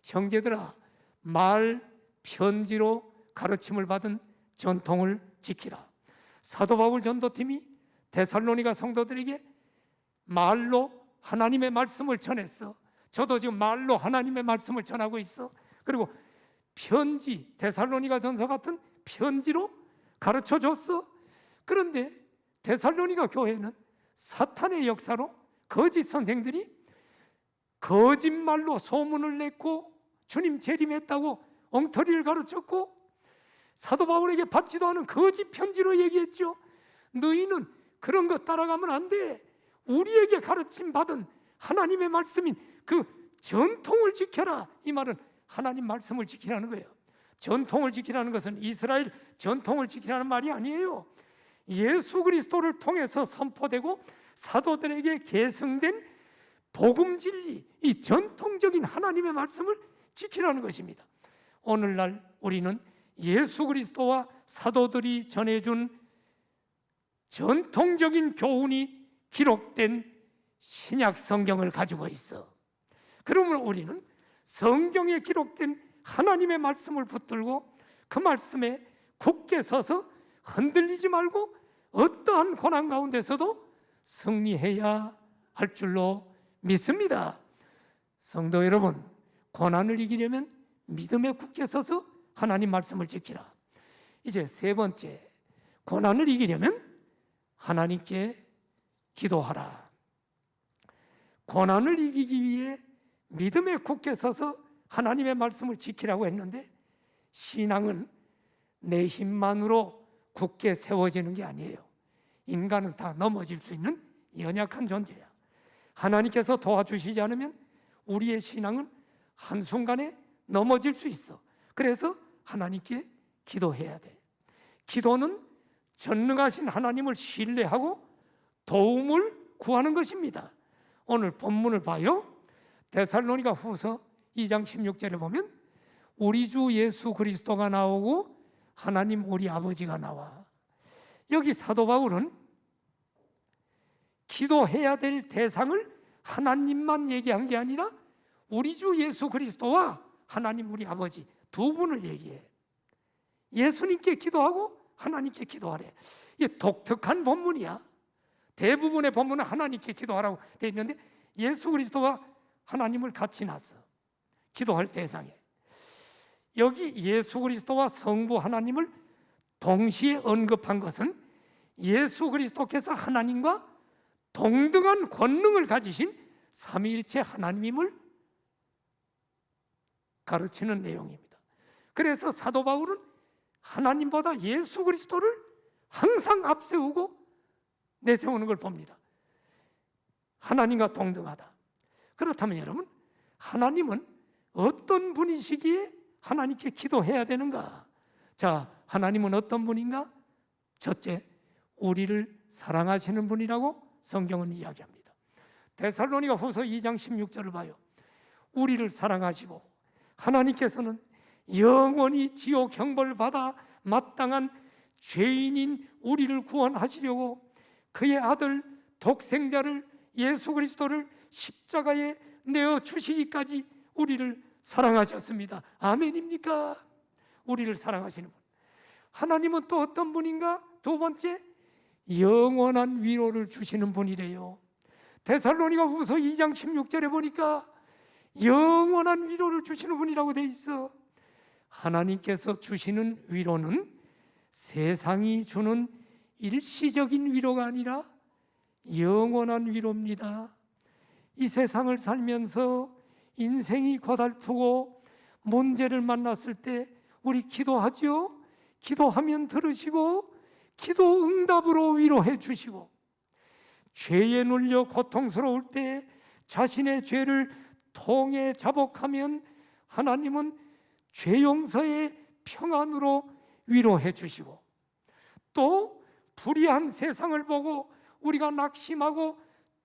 형제들아 말 편지로 가르침을 받은 전통을 지키라. 사도 바울 전도팀이 데살로니가 성도들에게 말로 하나님의 말씀을 전했어. 저도 지금 말로 하나님의 말씀을 전하고 있어. 그리고 편지, 데살로니가 전서 같은 편지로 가르쳐 줬어. 그런데 데살로니가 교회는 사탄의 역사로 거짓 선생들이 거짓말로 소문을 냈고 주님 재림했다고 엉터리를 가르쳤고 사도 바울에게 받지도 않은 거짓 편지로 얘기했죠. 너희는 그런 거 따라가면 안 돼. 우리에게 가르침 받은 하나님의 말씀인 그 전통을 지켜라. 이 말은 하나님 말씀을 지키라는 거예요. 전통을 지키라는 것은 이스라엘 전통을 지키라는 말이 아니에요. 예수 그리스도를 통해서 선포되고 사도들에게 계승된 복음 진리, 이 전통적인 하나님의 말씀을 지키라는 것입니다. 오늘날 우리는 예수 그리스도와 사도들이 전해준 전통적인 교훈이 기록된 신약 성경을 가지고 있어. 그러므로 우리는 성경에 기록된 하나님의 말씀을 붙들고 그 말씀에 굳게 서서 흔들리지 말고 어떠한 고난 가운데서도 승리해야 할 줄로 믿습니다. 성도 여러분, 고난을 이기려면 믿음에 굳게 서서 하나님 말씀을 지키라. 이제 세 번째, 고난을 이기려면 하나님께 기도하라. 고난을 이기기 위해 믿음에 굳게 서서 하나님의 말씀을 지키라고 했는데 신앙은 내 힘만으로 굳게 세워지는 게 아니에요. 인간은 다 넘어질 수 있는 연약한 존재야. 하나님께서 도와주시지 않으면 우리의 신앙은 한순간에 넘어질 수 있어. 그래서 하나님께 기도해야 돼. 기도는 전능하신 하나님을 신뢰하고 도움을 구하는 것입니다. 오늘 본문을 봐요. 데살로니가 후서 2장 16절에 보면 우리 주 예수 그리스도가 나오고 하나님 우리 아버지가 나와. 여기 사도 바울은 기도해야 될 대상을 하나님만 얘기한 게 아니라 우리 주 예수 그리스도와 하나님 우리 아버지 두 분을 얘기해. 예수님께 기도하고 하나님께 기도하래. 이게 독특한 본문이야. 대부분의 본문은 하나님께 기도하라고 되어 있는데 예수 그리스도와 하나님을 같이 놨어. 기도할 대상에. 여기 예수 그리스도와 성부 하나님을 동시에 언급한 것은 예수 그리스도께서 하나님과 동등한 권능을 가지신 삼위일체 하나님임을 가르치는 내용입니다. 그래서 사도 바울은 하나님보다 예수 그리스도를 항상 앞세우고 내세우는 걸 봅니다. 하나님과 동등하다. 그렇다면 여러분, 하나님은 어떤 분이시기에 하나님께 기도해야 되는가? 자, 하나님은 어떤 분인가? 첫째, 우리를 사랑하시는 분이라고 성경은 이야기합니다. 데살로니가 후서 2장 16절을 봐요. 우리를 사랑하시고 하나님께서는 영원히 지옥 형벌 받아 마땅한 죄인인 우리를 구원하시려고 그의 아들 독생자를 예수 그리스도를 십자가에 내어 주시기까지 우리를 사랑하셨습니다. 아멘입니까? 우리를 사랑하시는 분. 하나님은 또 어떤 분인가? 두 번째, 영원한 위로를 주시는 분이래요. 데살로니가 후서 2장 16절에 보니까 영원한 위로를 주시는 분이라고 돼 있어. 하나님께서 주시는 위로는 세상이 주는 일시적인 위로가 아니라 영원한 위로입니다. 이 세상을 살면서 인생이 고달프고 문제를 만났을 때 우리 기도하죠? 기도하면 들으시고 기도 응답으로 위로해 주시고, 죄에 눌려 고통스러울 때 자신의 죄를 통해 자복하면 하나님은 죄 용서의 평안으로 위로해 주시고, 또 불의한 세상을 보고 우리가 낙심하고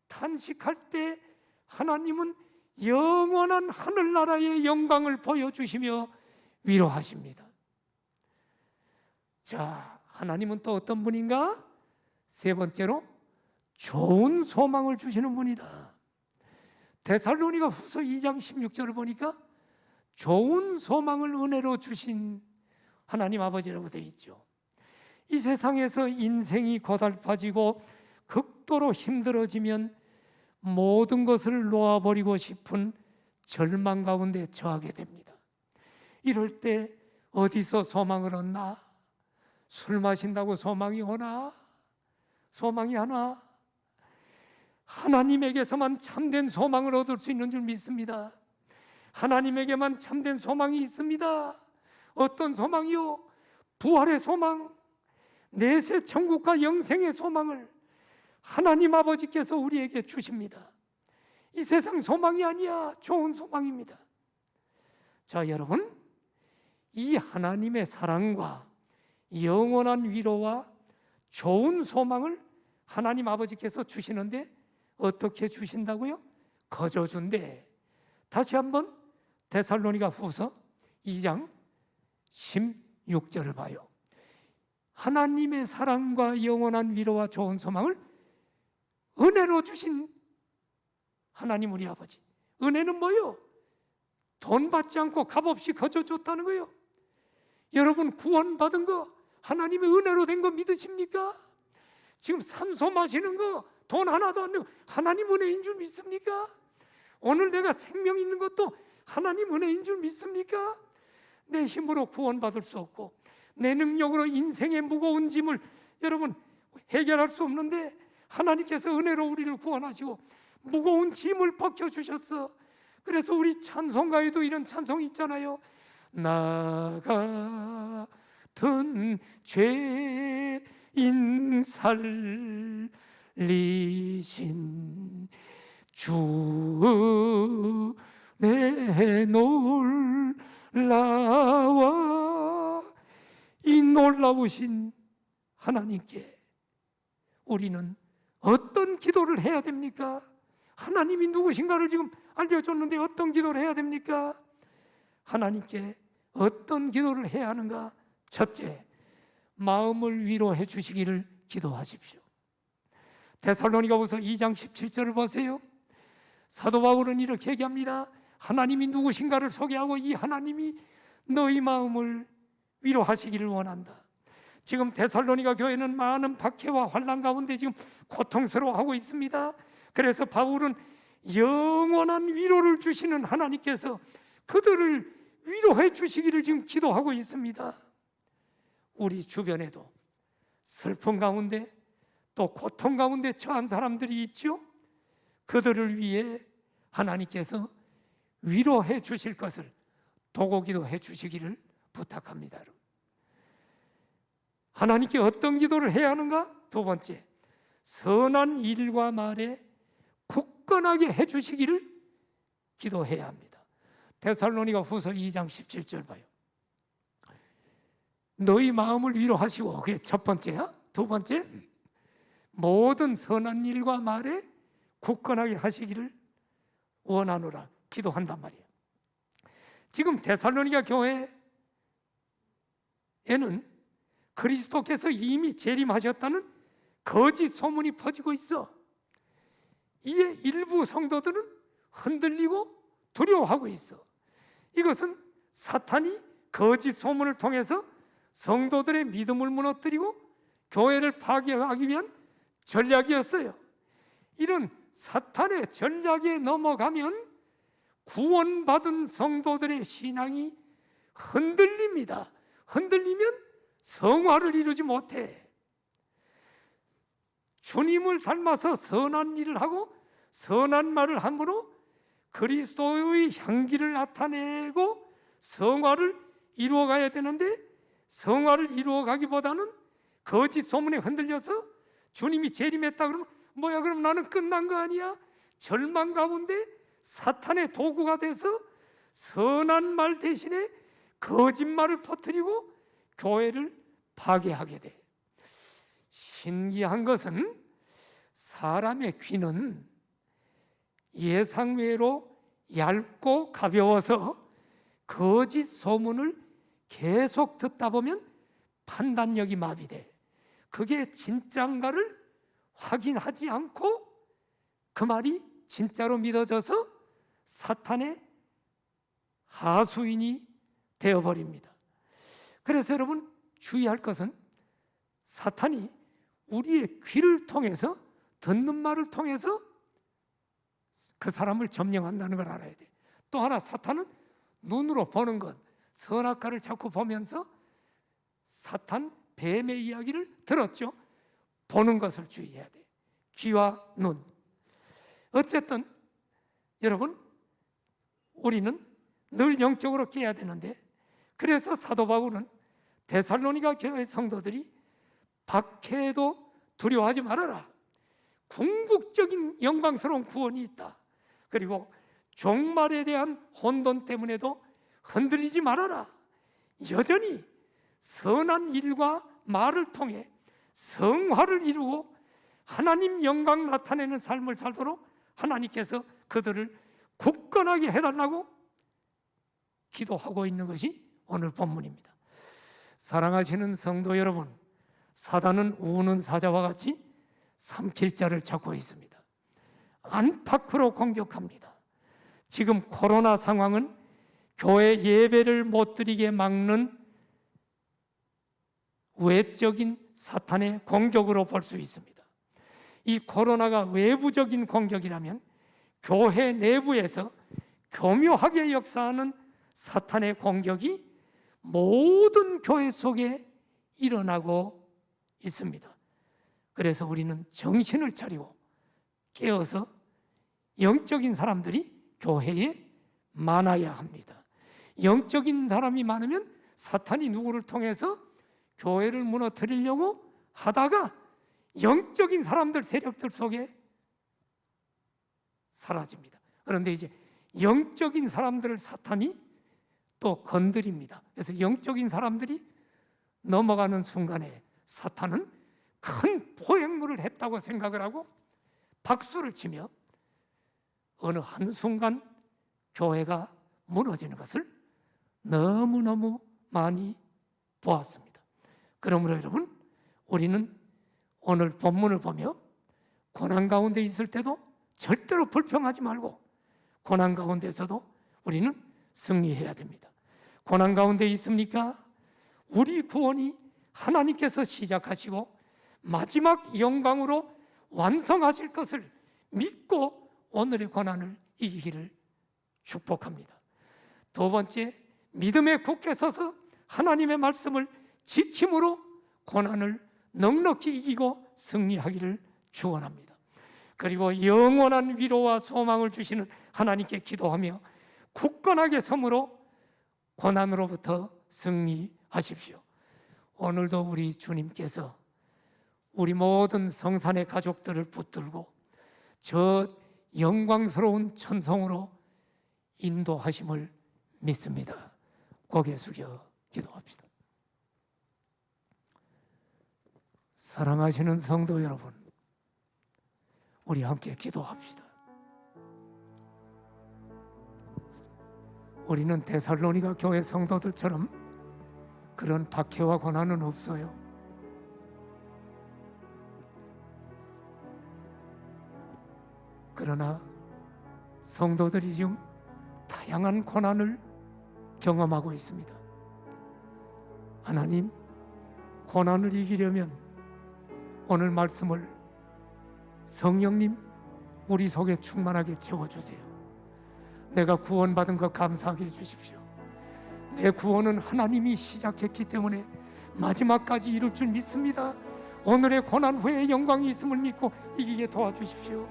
탄식할 때 하나님은 영원한 하늘나라의 영광을 보여주시며 위로하십니다. 자, 하나님은 또 어떤 분인가? 세 번째로 좋은 소망을 주시는 분이다. 데살로니가 후서 2장 16절을 보니까 좋은 소망을 은혜로 주신 하나님 아버지라고 되어 있죠. 이 세상에서 인생이 고달파지고 극도로 힘들어지면 모든 것을 놓아버리고 싶은 절망 가운데 처하게 됩니다. 이럴 때 어디서 소망을 얻나? 술 마신다고 소망이 오나? 소망이 하나? 하나님에게서만 참된 소망을 얻을 수 있는 줄 믿습니다. 하나님에게만 참된 소망이 있습니다. 어떤 소망이요? 부활의 소망, 내세 천국과 영생의 소망을 하나님 아버지께서 우리에게 주십니다. 이 세상 소망이 아니야. 좋은 소망입니다. 자, 여러분, 이 하나님의 사랑과 영원한 위로와 좋은 소망을 하나님 아버지께서 주시는데 어떻게 주신다고요? 거저 준대. 다시 한번 데살로니가 후서 2장 16절을 봐요. 하나님의 사랑과 영원한 위로와 좋은 소망을 은혜로 주신 하나님 우리 아버지. 은혜는 뭐요? 돈 받지 않고 값없이 거저 줬다는 거요. 여러분 구원받은 거 하나님의 은혜로 된 거 믿으십니까? 지금 산소 마시는 거 돈 하나도 안 내고 하나님 은혜인 줄 믿습니까? 오늘 내가 생명 있는 것도 하나님 은혜인 줄 믿습니까? 내 힘으로 구원받을 수 없고 내 능력으로 인생의 무거운 짐을 여러분 해결할 수 없는데 하나님께서 은혜로 우리를 구원하시고 무거운 짐을 벗겨주셨어. 그래서 우리 찬송가에도 이런 찬송이 있잖아요. 나 같은 죄인 살리신 주 내 놀라와 이 놀라우신 하나님께 우리는 어떤 기도를 해야 됩니까? 하나님이 누구신가를 지금 알려줬는데 어떤 기도를 해야 됩니까? 하나님께 어떤 기도를 해야 하는가? 첫째, 마음을 위로해 주시기를 기도하십시오. 데살로니가후서 2장 17절을 보세요. 사도 바울은 이렇게 얘기합니다. 하나님이 누구신가를 소개하고 이 하나님이 너희 마음을 위로하시기를 원한다. 지금 데살로니가 교회는 많은 박해와 환난 가운데 지금 고통스러워하고 있습니다. 그래서 바울은 영원한 위로를 주시는 하나님께서 그들을 위로해 주시기를 지금 기도하고 있습니다. 우리 주변에도 슬픔 가운데 또 고통 가운데 처한 사람들이 있죠. 그들을 위해 하나님께서 위로해 주실 것을 도고기도해 주시기를 부탁합니다. 여러분. 하나님께 어떤 기도를 해야 하는가? 두 번째, 선한 일과 말에 굳건하게 해 주시기를 기도해야 합니다. 데살로니가 후서 2장 17절 봐요. 너희 마음을 위로하시고, 그게 첫 번째야. 두 번째, 모든 선한 일과 말에 굳건하게 하시기를 원하노라 기도한단 말이에요. 지금 데살로니가 교회에는 그리스도께서 이미 재림하셨다는 거짓 소문이 퍼지고 있어. 이에 일부 성도들은 흔들리고 두려워하고 있어. 이것은 사탄이 거짓 소문을 통해서 성도들의 믿음을 무너뜨리고 교회를 파괴하기 위한 전략이었어요. 이런 사탄의 전략에 넘어가면 구원받은 성도들의 신앙이 흔들립니다. 흔들리면 성화를 이루지 못해. 주님을 닮아서 선한 일을 하고 선한 말을 함으로 그리스도의 향기를 나타내고 성화를 이루어가야 되는데, 성화를 이루어가기보다는 거짓 소문에 흔들려서 주님이 재림했다 그러면 뭐야, 그럼 나는 끝난 거 아니야? 절망 가운데 사탄의 도구가 돼서 선한 말 대신에 거짓말을 퍼뜨리고 교회를 파괴하게 돼. 신기한 것은 사람의 귀는 예상외로 얇고 가벼워서 거짓 소문을 계속 듣다 보면 판단력이 마비돼. 그게 진짜인가를 확인하지 않고 그 말이 진짜로 믿어져서 사탄의 하수인이 되어버립니다. 그래서 여러분 주의할 것은 사탄이 우리의 귀를 통해서, 듣는 말을 통해서 그 사람을 점령한다는 걸 알아야 돼. 또 하나, 사탄은 눈으로 보는 것, 선악과를 자꾸 보면서 사탄 뱀의 이야기를 들었죠. 보는 것을 주의해야 돼. 귀와 눈. 어쨌든 여러분, 우리는 늘 영적으로 깨야 되는데, 그래서 사도 바울은 데살로니가 교회 성도들이 박해도 두려워하지 말아라. 궁극적인 영광스러운 구원이 있다. 그리고 종말에 대한 혼돈 때문에도 흔들리지 말아라. 여전히 선한 일과 말을 통해 성화를 이루고 하나님 영광 나타내는 삶을 살도록 하나님께서 그들을 굳건하게 해달라고 기도하고 있는 것이 오늘 본문입니다. 사랑하시는 성도 여러분, 사단은 우는 사자와 같이 삼킬 자를 찾고 있습니다. 안팎으로 공격합니다. 지금 코로나 상황은 교회 예배를 못 드리게 막는 외적인 사탄의 공격으로 볼 수 있습니다. 이 코로나가 외부적인 공격이라면 교회 내부에서 교묘하게 역사하는 사탄의 공격이 모든 교회 속에 일어나고 있습니다. 그래서 우리는 정신을 차리고 깨어서 영적인 사람들이 교회에 많아야 합니다. 영적인 사람이 많으면 사탄이 누구를 통해서 교회를 무너뜨리려고 하다가 영적인 사람들 세력들 속에 사라집니다. 그런데 이제 영적인 사람들을 사탄이 또 건드립니다. 그래서 영적인 사람들이 넘어가는 순간에 사탄은 큰 포획물을 했다고 생각을 하고 박수를 치며 어느 한순간 교회가 무너지는 것을 너무너무 많이 보았습니다. 그러므로 여러분, 우리는 오늘 본문을 보며 고난 가운데 있을 때도 절대로 불평하지 말고 고난 가운데서도 우리는 승리해야 됩니다. 고난 가운데 있습니까? 우리 구원이 하나님께서 시작하시고 마지막 영광으로 완성하실 것을 믿고 오늘의 고난을 이기기를 축복합니다. 두 번째, 믿음에 굳게 서서 하나님의 말씀을 지킴으로 고난을 넉넉히 이기고 승리하기를 축원합니다. 그리고 영원한 위로와 소망을 주시는 하나님께 기도하며 굳건하게 섬으로 고난으로부터 승리하십시오. 오늘도 우리 주님께서 우리 모든 성산의 가족들을 붙들고 저 영광스러운 천성으로 인도하심을 믿습니다. 고개 숙여 기도합시다. 사랑하시는 성도 여러분, 우리 함께 기도합시다. 우리는 데살로니가 교회 성도들처럼 그런 박해와 고난은 없어요. 그러나 성도들이 지금 다양한 고난을 경험하고 있습니다. 하나님, 고난을 이기려면 오늘 말씀을 성령님 우리 속에 충만하게 채워주세요. 내가 구원받은 것 감사하게 해주십시오. 내 구원은 하나님이 시작했기 때문에 마지막까지 이룰 줄 믿습니다. 오늘의 고난 후에 영광이 있음을 믿고 이기게 도와주십시오.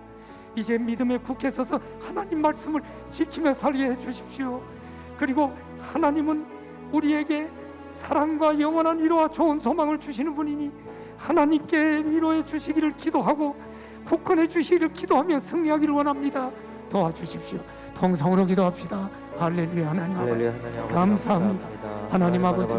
이제 믿음에 굳게 서서 하나님 말씀을 지키며 살게 해주십시오. 그리고 하나님은 우리에게 사랑과 영원한 위로와 좋은 소망을 주시는 분이니 하나님께 위로해 주시기를 기도하고 굳건해 주시기를 기도하며 승리하기를 원합니다. 도와주십시오. 통성으로 기도합시다. 할렐루야. 하나님 아버지 감사합니다. 하나님 아버지,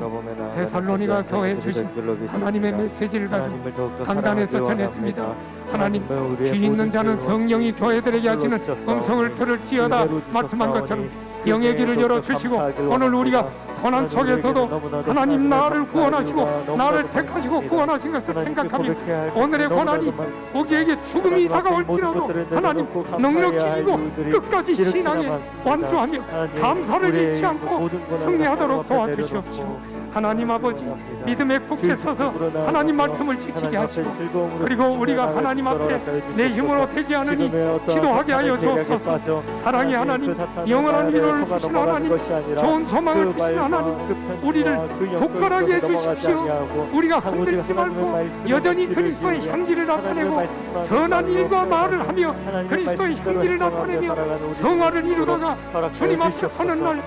데살로니가 교회에 주신 하나님의 메시지를 가지고 강단에서 전했습니다. 하나님, 귀 있는 자는 성령이 교회들에게 하시는 음성을 들을지어다 말씀한 것처럼 영의 길을 열어주시고 오늘 우리가 고난 속에서도 하나님 나를 구원하시고 나를 택하시고 구원하신 것을 생각하며 오늘의 고난이 우리에게 죽음이 다가올지라도 하나님 넉넉히 이기고 끝까지 신앙에 완주하며 감사를 잃지 않고 승리하도록 도와주시옵시고 하나님 아버지, 믿음에 굳게 서서 하나님 말씀을 지키게 하시고 그리고 우리가 하나님 앞에 내 힘으로 되지 않으니 기도하게 하여 주옵소서. 사랑의 하나님, 영원한 위로를 주시는 하나님, 좋은 소망을 주시는 하나님, 우리를 굳건하게 해주십시오. 우리가 흔들리지 말고 여전히 그리스도의 향기를 나타내고 선한 일과 말을 하며 그리스도의 향기를 나타내며 성화를 이루다가 주님 앞에 서는 날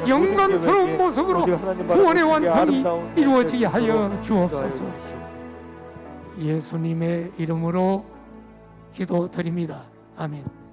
영광스러운 모습으로 구원의 완성이 이루어지게 하여 주옵소서. 예수님의 이름으로 기도드립니다. 아멘.